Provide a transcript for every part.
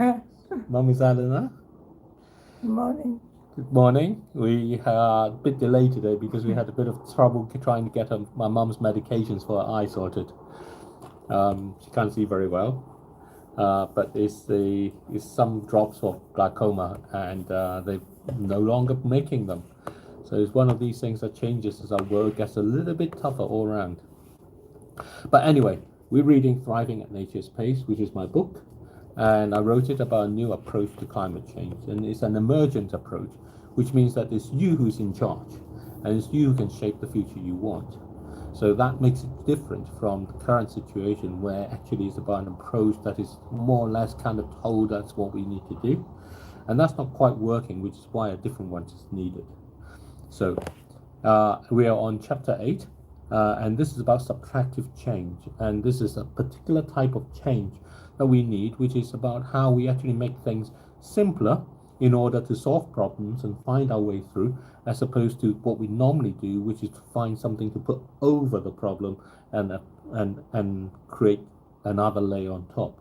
Mum, is Eleanor? Good morning. Good morning. We are a bit delayed today because we had a bit of trouble trying to get my mum's medications for her eye sorted. She can't see very well, but it's some drops of glaucoma, and they're no longer making them. So it's one of these things that changes as our world gets a little bit tougher all around. But anyway, we're reading Thriving at Nature's Pace, which is my book, and I wrote it about a new approach to climate change. And it's an emergent approach, which means that it's you who's in charge, and it's you who can shape the future you want. So that makes it different from the current situation where actually it's about an approach that is more or less kind of told us what we need to do. And that's not quite working, which is why a different one is needed. So we are on chapter 8, and this is about subtractive change. And this is a particular type of change that we need, which is about how we actually make things simpler in order to solve problems and find our way through, as opposed to what we normally do, which is to find something to put over the problem and create another layer on top.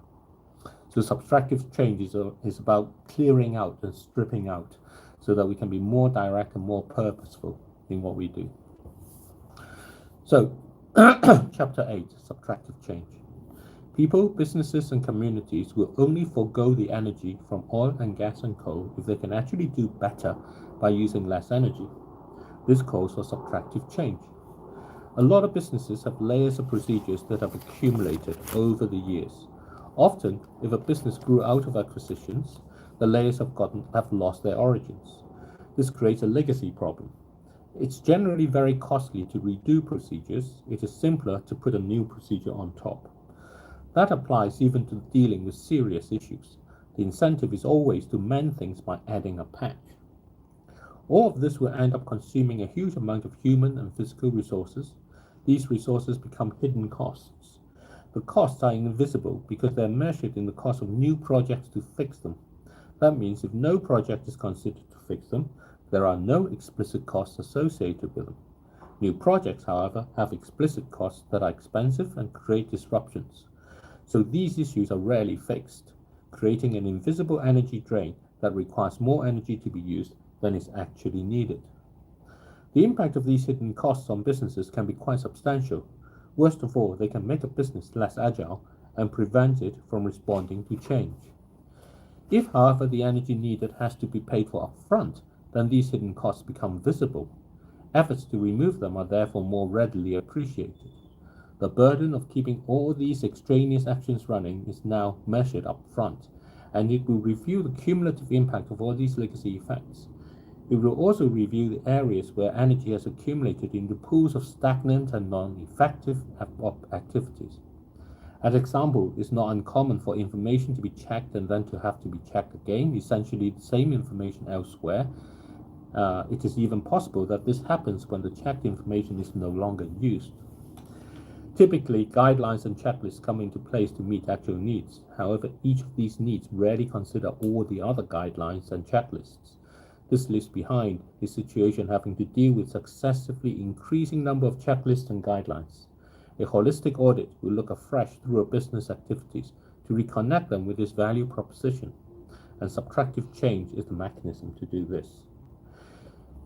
So subtractive change is about clearing out and stripping out so that we can be more direct and more purposeful in what we do. So, chapter 8, subtractive change. People, businesses, and communities will only forego the energy from oil and gas and coal if they can actually do better by using less energy. This calls for subtractive change. A lot of businesses have layers of procedures that have accumulated over the years. Often, if a business grew out of acquisitions, the layers have lost their origins. This creates a legacy problem. It's generally very costly to redo procedures. It is simpler to put a new procedure on top. That applies even to dealing with serious issues. The incentive is always to mend things by adding a patch. All of this will end up consuming a huge amount of human and physical resources. These resources become hidden costs. The costs are invisible because they're measured in the cost of new projects to fix them. That means if no project is considered to fix them, there are no explicit costs associated with them. New projects, however, have explicit costs that are expensive and create disruptions. So these issues are rarely fixed, creating an invisible energy drain that requires more energy to be used than is actually needed. The impact of these hidden costs on businesses can be quite substantial. Worst of all, they can make a business less agile and prevent it from responding to change. If, however, the energy needed has to be paid for upfront, then these hidden costs become visible. Efforts to remove them are therefore more readily appreciated. The burden of keeping all these extraneous actions running is now measured up front, and it will review the cumulative impact of all these legacy effects. It will also review the areas where energy has accumulated into pools of stagnant and non-effective activities. An example, it's not uncommon for information to be checked and then to have to be checked again, essentially the same information elsewhere. It is even possible that this happens when the checked information is no longer used. Typically, guidelines and checklists come into place to meet actual needs. However, each of these needs rarely consider all the other guidelines and checklists. This leaves behind a situation having to deal with successively increasing number of checklists and guidelines. A holistic audit will look afresh through a business activities to reconnect them with this value proposition, and subtractive change is the mechanism to do this.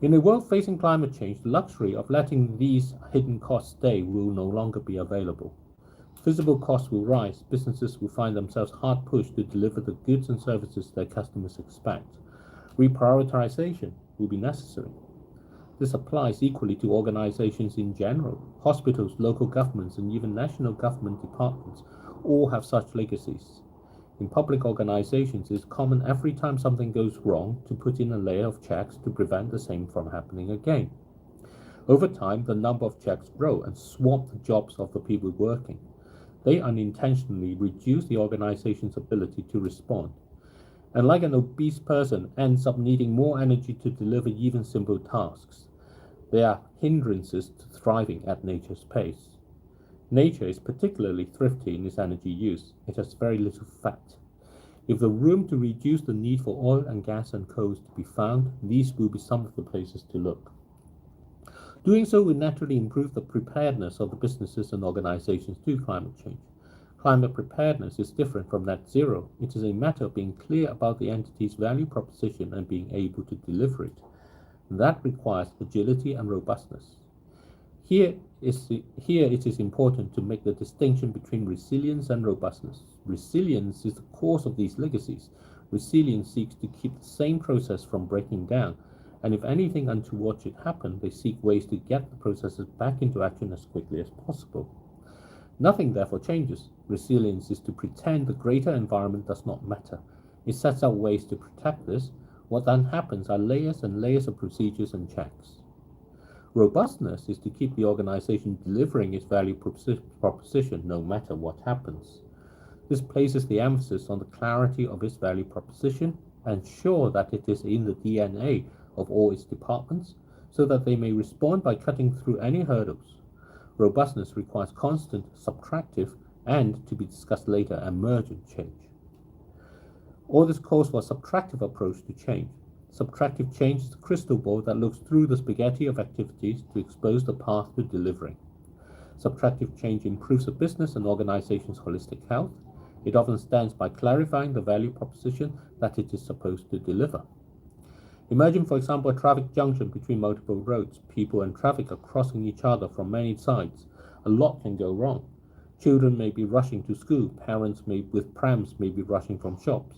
In a world facing climate change, the luxury of letting these hidden costs stay will no longer be available. Visible costs will rise, businesses will find themselves hard pushed to deliver the goods and services their customers expect. Reprioritization will be necessary. This applies equally to organizations in general. Hospitals, local governments, and even national government departments all have such legacies. In public organizations, it is common every time something goes wrong to put in a layer of checks to prevent the same from happening again. Over time, the number of checks grow and swamp the jobs of the people working. They unintentionally reduce the organization's ability to respond. And like an obese person ends up needing more energy to deliver even simple tasks. They are hindrances to thriving at nature's pace. Nature is particularly thrifty in its energy use. It has very little fat. If the room to reduce the need for oil and gas and coal is to be found, these will be some of the places to look. Doing so will naturally improve the preparedness of the businesses and organizations to climate change. Climate preparedness is different from net zero. It is a matter of being clear about the entity's value proposition and being able to deliver it. That requires agility and robustness. Here it is important to make the distinction between resilience and robustness. Resilience is the cause of these legacies. Resilience seeks to keep the same process from breaking down, and if anything untoward should happen, they seek ways to get the processes back into action as quickly as possible. Nothing therefore changes. Resilience is to pretend the greater environment does not matter. It sets out ways to protect this. What then happens are layers and layers of procedures and checks. Robustness is to keep the organization delivering its value proposition no matter what happens. This places the emphasis on the clarity of its value proposition, ensure that it is in the DNA of all its departments, so that they may respond by cutting through any hurdles. Robustness requires constant, subtractive, and, to be discussed later, emergent change. All this calls for a subtractive approach to change. Subtractive change is the crystal ball that looks through the spaghetti of activities to expose the path to delivering. Subtractive change improves a business and organization's holistic health. It often stands by clarifying the value proposition that it is supposed to deliver. Imagine, for example, a traffic junction between multiple roads. People and traffic are crossing each other from many sides. A lot can go wrong. Children may be rushing to school. Parents with prams may be rushing from shops.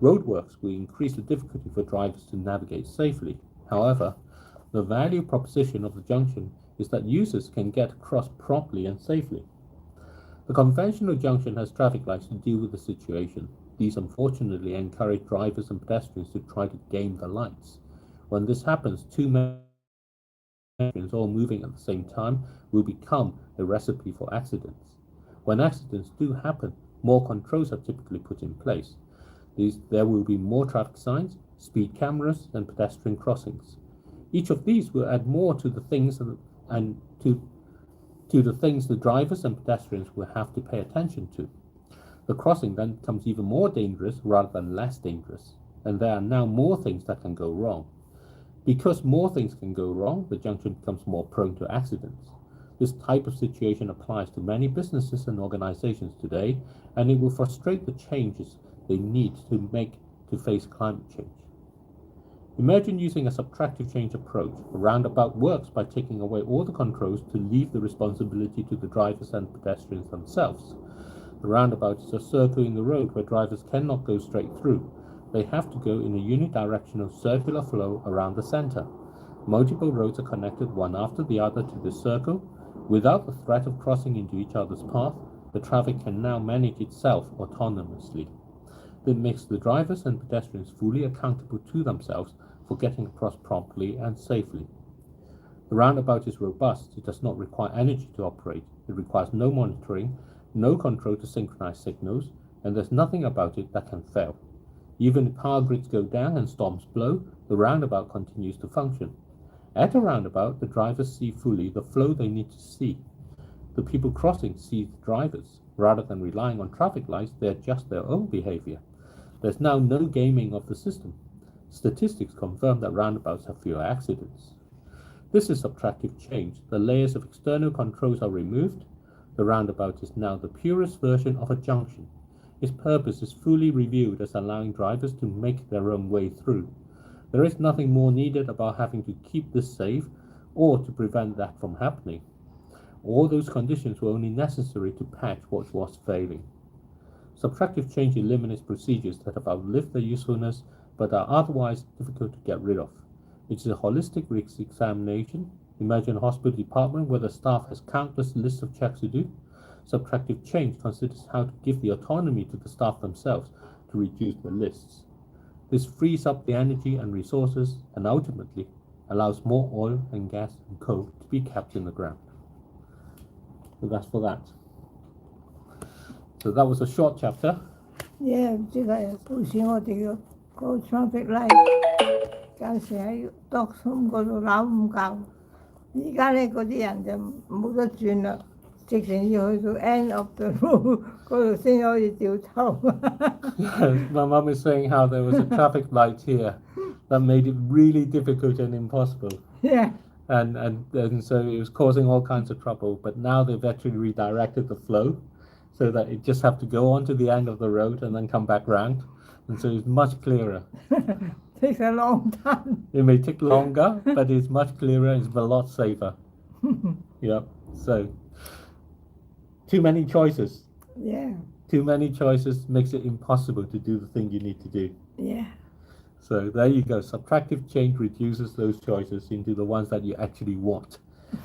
Roadworks will increase the difficulty for drivers to navigate safely. However, the value proposition of the junction is that users can get across promptly and safely. The conventional junction has traffic lights to deal with the situation. These unfortunately encourage drivers and pedestrians to try to game the lights. When this happens, too many pedestrians all moving at the same time will become a recipe for accidents. When accidents do happen, more controls are typically put in place. There will be more traffic signs, speed cameras, and pedestrian crossings. Each of these will add more to the things the things the drivers and pedestrians will have to pay attention to. The crossing then becomes even more dangerous rather than less dangerous, and there are now more things that can go wrong. Because more things can go wrong, the junction becomes more prone to accidents. This type of situation applies to many businesses and organizations today, and it will frustrate the changes they need to make to face climate change. Imagine using a subtractive change approach. A roundabout works by taking away all the controls to leave the responsibility to the drivers and pedestrians themselves. The roundabout is a circle in the road where drivers cannot go straight through. They have to go in a unidirectional circular flow around the center. Multiple roads are connected one after the other to this circle. Without the threat of crossing into each other's path, the traffic can now manage itself autonomously. That makes the drivers and pedestrians fully accountable to themselves for getting across promptly and safely. The roundabout is robust. It does not require energy to operate. It requires no monitoring, no control to synchronize signals, and there's nothing about it that can fail. Even if power grids go down and storms blow, the roundabout continues to function. At a roundabout, the drivers see fully the flow they need to see. The people crossing see the drivers. Rather than relying on traffic lights, they adjust their own behavior. There's now no gaming of the system. Statistics confirm that roundabouts have fewer accidents. This is subtractive change. The layers of external controls are removed. The roundabout is now the purest version of a junction. Its purpose is fully reviewed as allowing drivers to make their own way through. There is nothing more needed about having to keep this safe or to prevent that from happening. All those conditions were only necessary to patch what was failing. Subtractive change eliminates procedures that have outlived their usefulness but are otherwise difficult to get rid of. It is a holistic risk examination. Imagine a hospital department where the staff has countless lists of checks to do. Subtractive change considers how to give the autonomy to the staff themselves to reduce the lists. This frees up the energy and resources and ultimately allows more oil and gas and coal to be kept in the ground. So that's for that. So that was a short chapter. 即係好似我哋個 traffic light，有時喺 Docksham 嗰度扭唔夠，而家咧嗰啲人就冇得轉啦，直情要去到 end of the road 嗰度先可以掉頭。My mum is saying how there was a traffic light here that made it really difficult and impossible. Yeah. And so it was causing all kinds of trouble. But now they've actually redirected the flow so that it just have to go onto the end of the road and then come back round. And so it's much clearer. Takes a long time. It may take longer, but it's much clearer. It's a lot safer. Yep. So too many choices. Yeah, Too many choices makes it impossible to do the thing you need to do. yeah. So there you go. Subtractive change reduces those choices into the ones that you actually want,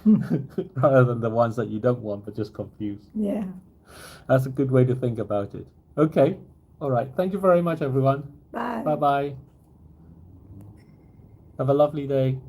rather than the ones that you don't want but just confused. Yeah. That's a good way to think about it. Okay. All right. Thank you very much, everyone. Bye. Bye bye. Have a lovely day.